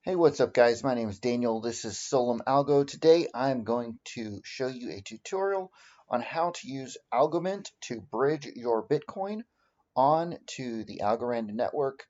Hey, what's up guys? My name is Daniel. This is solum.algo. Today I'm going to show you a tutorial on how to use Algomint to bridge your Bitcoin onto the Algorand network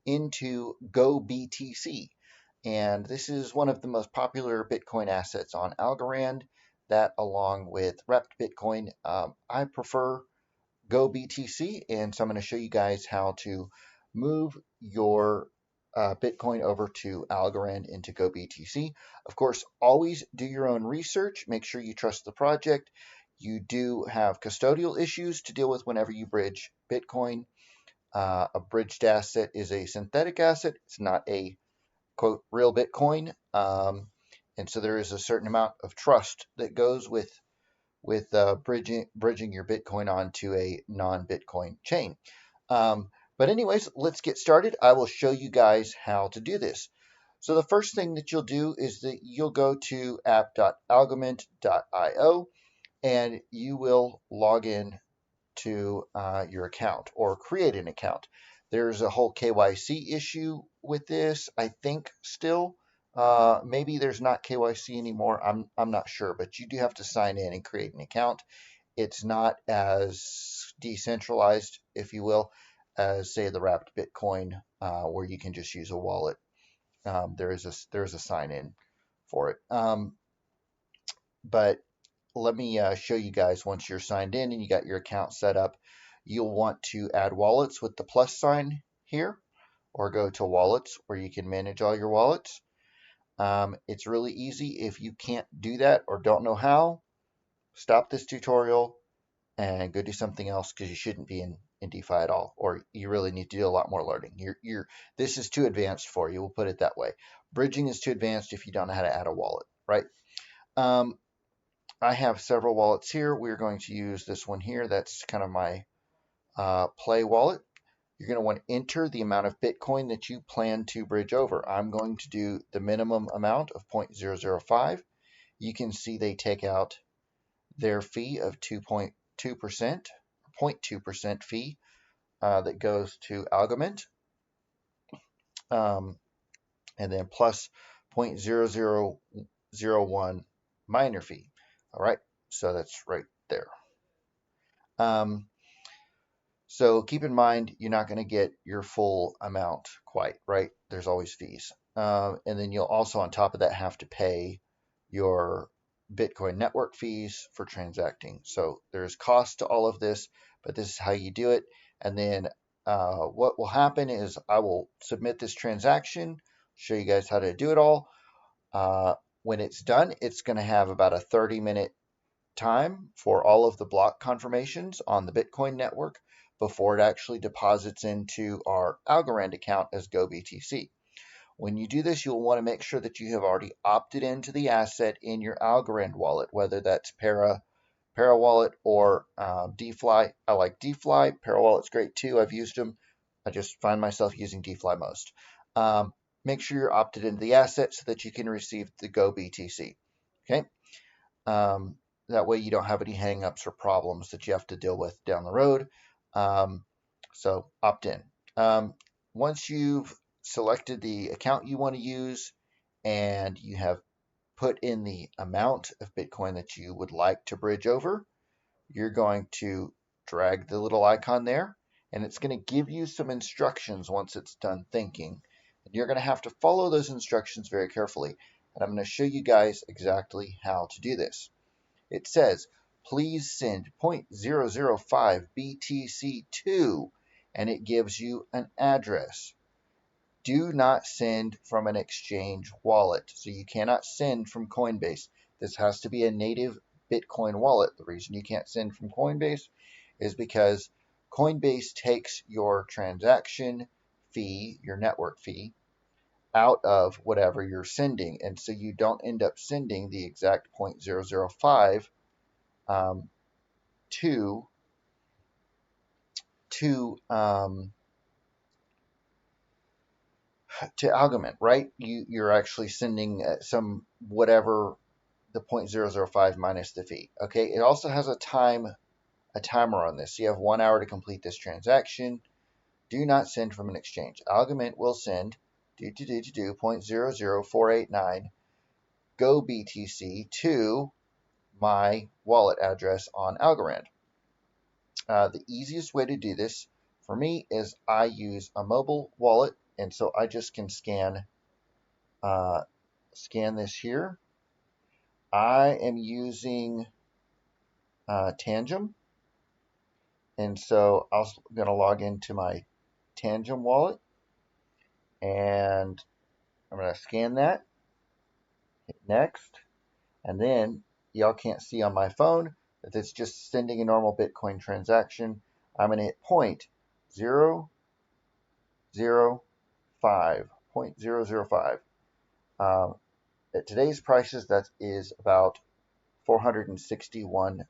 into GoBTC. And this is one of the most popular Bitcoin assets on Algorand. That along with wrapped Bitcoin, I prefer GoBTC, and so I'm going to show you guys how to move your Bitcoin over to Algorand into GoBTC. Of course, always do your own research. Make sure you trust the project. You do have custodial issues to deal with whenever you bridge Bitcoin. A bridged asset is a synthetic asset. It's not a quote real Bitcoin, and so there is a certain amount of trust that goes with bridging your Bitcoin onto a non-Bitcoin chain. But anyways, let's get started. I will show you guys how to do this. So the first thing that you'll do is that you'll go to app.algomint.io and you will log in to your account or create an account. There's a whole KYC issue with this, I think, still. Maybe there's not KYC anymore. I'm not sure, but you do have to sign in and create an account. It's not as decentralized, if you will, as say the wrapped Bitcoin, where you can just use a wallet. There's a sign in for it. But let me show you guys once you're signed in and you got your account set up. You'll want to add wallets with the plus sign here, or go to wallets where you can manage all your wallets. It's really easy. If you can't do that or don't know how, stop this tutorial and go do something else, because you shouldn't be in DeFi at all, or you really need to do a lot more learning. This is too advanced for you. We'll put it that way. Bridging is too advanced if you don't know how to add a wallet, right? I have several wallets here. We're going to use this one here. That's kind of my play wallet. You're going to want to enter the amount of Bitcoin that you plan to bridge over. I'm going to do the minimum amount of 0.005. You can see they take out their fee of 2.2%, 0.2% fee that goes to Algomint, and then plus 0.0001 miner fee. All right, so that's right there. So keep in mind, you're not going to get your full amount quite, right? There's always fees. And then you'll also, on top of that, have to pay your Bitcoin network fees for transacting. So there's cost to all of this, but this is how you do it. And then what will happen is I will submit this transaction, show you guys how to do it all. When it's done, it's going to have about a 30-minute time for all of the block confirmations on the Bitcoin network before it actually deposits into our Algorand account as GoBTC. When you do this, you'll want to make sure that you have already opted into the asset in your Algorand wallet, whether that's Para Wallet or DeFi. I like DeFi. Para Wallet's great too. I've used them. I just find myself using DeFi most. Make sure you're opted into the asset so that you can receive the GoBTC. Okay. That way you don't have any hangups or problems that you have to deal with down the road. So opt in. Once you've selected the account you want to use and you have put in the amount of Bitcoin that you would like to bridge over, you're going to drag the little icon there, and it's going to give you some instructions once it's done thinking. And you're going to have to follow those instructions very carefully. And I'm going to show you guys exactly how to do this. It says, please send 0.005 BTC to, and it gives you an address. Do not send from an exchange wallet. So you cannot send from Coinbase. This has to be a native Bitcoin wallet. The reason you can't send from Coinbase is because Coinbase takes your transaction fee, your network fee, out of whatever you're sending. And so you don't end up sending the exact 0.005 to Algomint, right? You're actually sending some whatever the 0.005 minus the fee. Okay. It also has a timer on this. So you have 1 hour to complete this transaction. Do not send from an exchange. Algomint will send .00489 Go BTC to my wallet address on Algorand. The easiest way to do this for me is I use a mobile wallet, and so I just can scan this here. I am using Tangem, and so I'm going to log into my Tangem wallet, and I'm going to scan that, hit next, and then y'all can't see on my phone that it's just sending a normal Bitcoin transaction. I'm going to hit 0.005. At today's prices, that is about $461.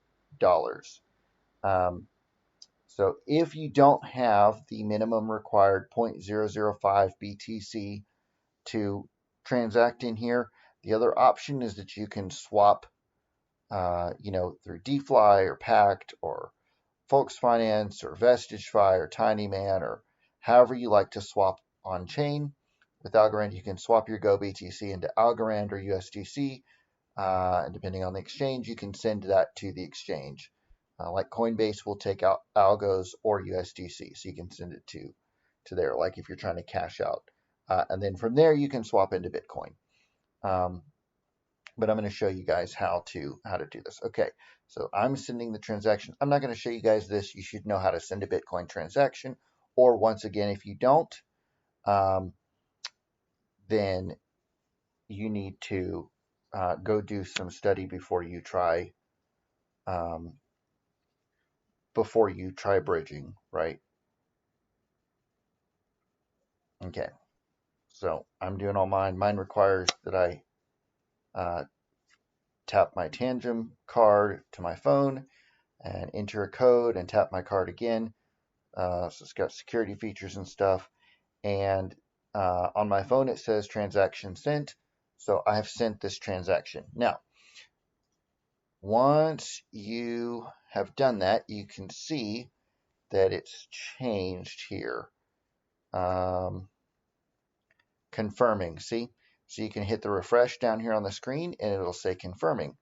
So if you don't have the minimum required 0.005 BTC to transact in here, the other option is that you can swap, through DeFi or Pact or Folks Finance or VestigeFi or TinyMan or however you like to swap on chain. With Algorand, you can swap your Go BTC into Algorand or USDC. And depending on the exchange, you can send that to the exchange. Like Coinbase will take out Algos or USDC, so you can send it to there, like if you're trying to cash out. And then from there, you can swap into Bitcoin. But I'm going to show you guys how to do this. Okay, so I'm sending the transaction. I'm not going to show you guys this. You should know how to send a Bitcoin transaction. Or once again, if you don't, then you need to go do some study before you try bridging, right? Okay, so I'm doing all mine. Mine requires that I tap my Tangem card to my phone and enter a code and tap my card again. So it's got security features and stuff. And on my phone, it says transaction sent. So I have sent this transaction. Now, once you have done that, you can see that it's changed here. Confirming, see? So you can hit the refresh down here on the screen and it'll say confirming.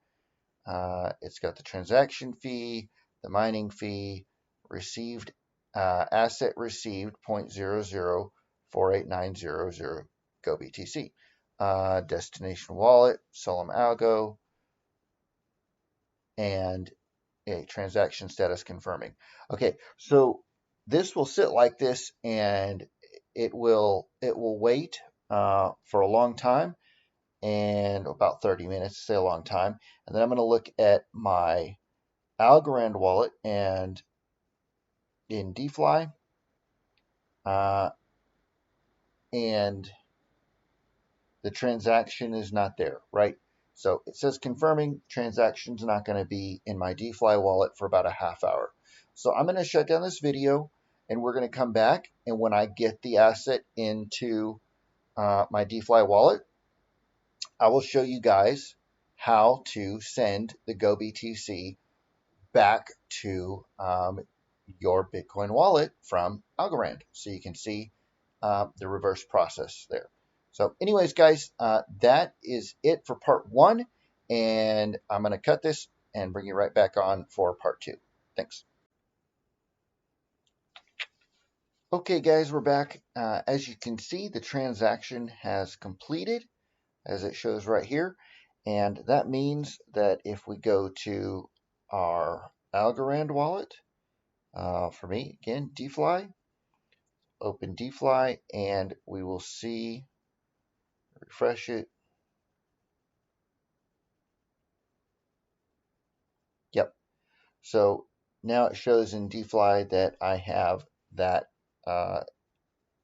It's got the transaction fee, the mining fee, received, asset received 0.004890 Go BTC. Destination wallet, solum.algo, and a transaction status confirming. Okay, so this will sit like this and it will wait for a long time, and about 30 minutes, say a long time. And then I'm going to look at my Algorand wallet and in DeFi, and the transaction is not there, right? So it says confirming, transaction's not going to be in my DeFi wallet for about a half hour. So I'm going to shut down this video and we're going to come back. And when I get the asset into my DeFi wallet, I will show you guys how to send the Go BTC back to your Bitcoin wallet from Algorand. So you can see the reverse process there. So anyways, guys, that is it for part one. And I'm going to cut this and bring you right back on for part two. Thanks. Okay, guys, we're back. As you can see, the transaction has completed, as it shows right here. And that means that if we go to our Algorand wallet, for me, again, DeFi, open DeFi, and we will see, refresh it. Yep. So now it shows in DeFi that I have that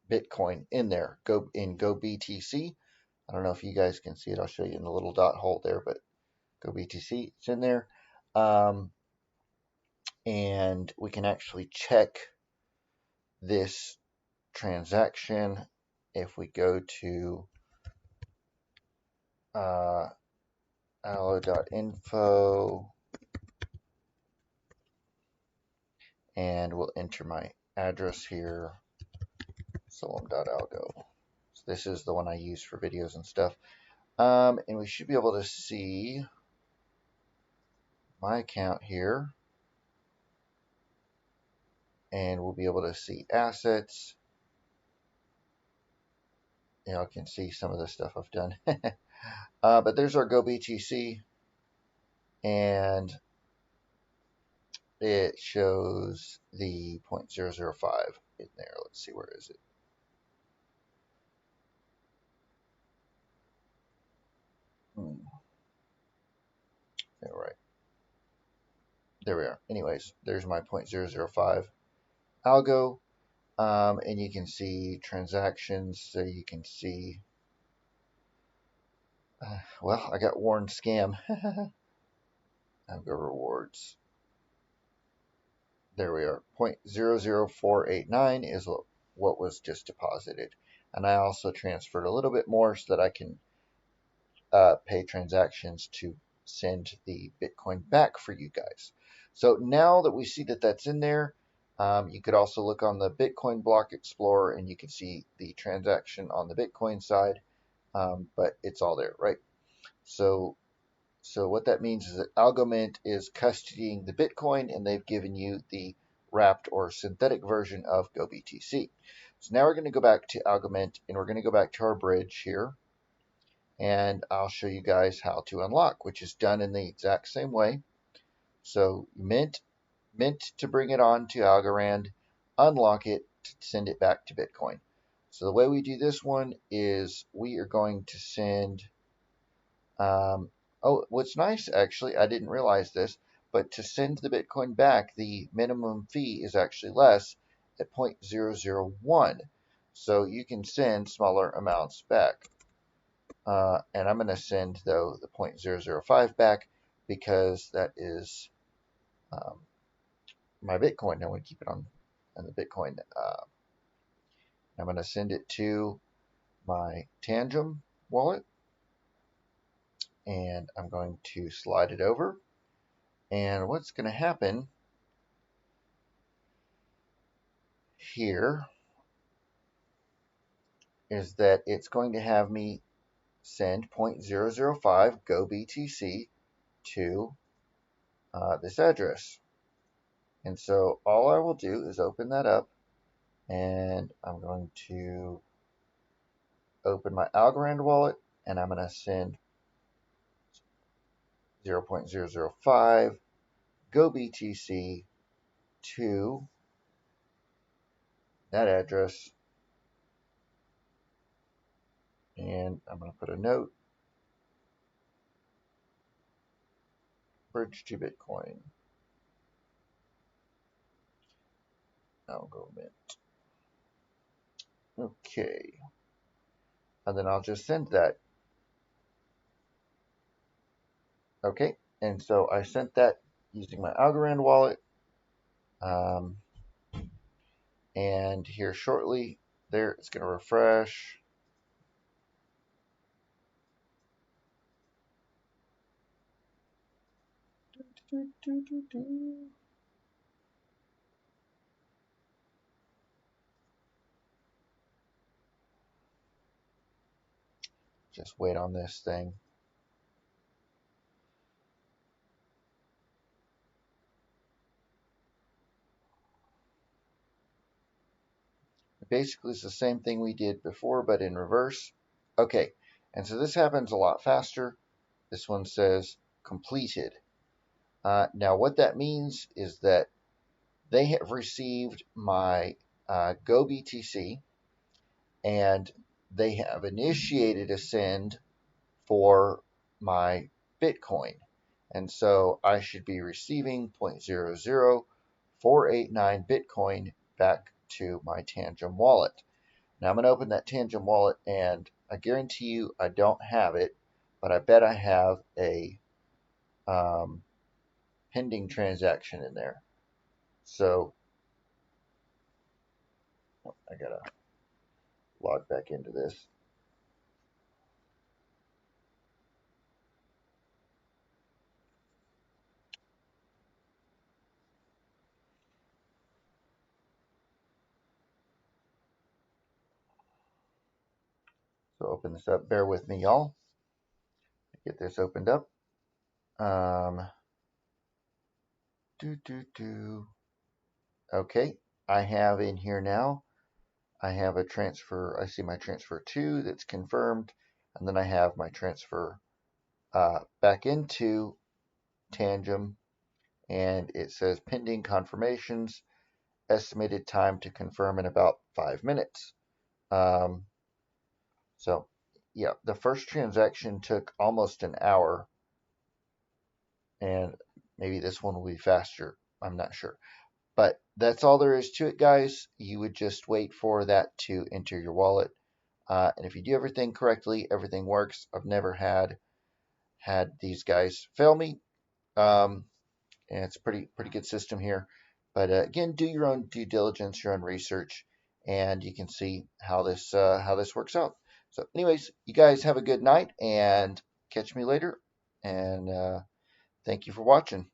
Bitcoin in there, Go BTC. I don't know if you guys can see it. I'll show you in the little dot hole there, but Go BTC, it's in there. And we can actually check this transaction if we go to allo.info, and we'll enter my address here, solum.algo. This is the one I use for videos and stuff. And we should be able to see my account here. And we'll be able to see assets. I can see some of the stuff I've done. But there's our GoBTC. And it shows the 0.005 in there. Let's see, where is it? All right. There we are. Anyways, there's my 0.005 algo. And you can see transactions. So you can see, well, I got warned scam. Algo rewards. There we are. 0.00489 is what was just deposited. And I also transferred a little bit more so that I can pay transactions to send the Bitcoin back for you guys. So now that we see that that's in there, you could also look on the Bitcoin Block Explorer and you can see the transaction on the Bitcoin side, but it's all there, right? So what that means is that Algomint is custodying the Bitcoin and they've given you the wrapped or synthetic version of GoBTC. So now we're going to go back to Algomint and we're going to go back to our bridge here. And I'll show you guys how to unlock, which is done in the exact same way. So mint to bring it on to Algorand, unlock it to send it back to Bitcoin. So the way we do this one is we are going to send, oh, what's nice actually, I didn't realize this, but to send the Bitcoin back, the minimum fee is actually less at 0.001. So you can send smaller amounts back. And I'm going to send, though, the 0.005 back because that is my Bitcoin. I want to keep it on the Bitcoin. I'm going to send it to my Tangem wallet. And I'm going to slide it over. And what's going to happen here is that it's going to have me send 0.005 GoBTC to this address. And so all I will do is open that up, and I'm going to open my Algorand wallet, and I'm going to send 0.005 GoBTC to that address. And I'm going to put a note, bridge to Bitcoin, Algomint. Okay. And then I'll just send that. Okay. And so I sent that using my Algorand wallet. And here shortly, there it's going to refresh. Just wait on this thing. Basically, it's the same thing we did before, but in reverse. Okay, and so this happens a lot faster. This one says completed. Now, what that means is that they have received my GoBTC, and they have initiated a send for my Bitcoin. And so I should be receiving 0.00489 Bitcoin back to my Tangem wallet. Now I'm going to open that Tangem wallet, and I guarantee you I don't have it, but I bet I have a pending transaction in there. So I got to log back into this. So open this up. Bear with me, y'all. Get this opened up. Okay, I have in here now. I have a transfer. I see my transfer 2 that's confirmed, and then I have my transfer back into Tangem, and it says pending confirmations. Estimated time to confirm in about 5 minutes. So, yeah, the first transaction took almost an hour, and maybe this one will be faster. I'm not sure. But that's all there is to it, guys. You would just wait for that to enter your wallet. And if you do everything correctly, everything works. I've never had these guys fail me. And it's a pretty good system here. But again, do your own due diligence, your own research, and you can see how this works out. So, anyways, you guys have a good night, and catch me later. And thank you for watching.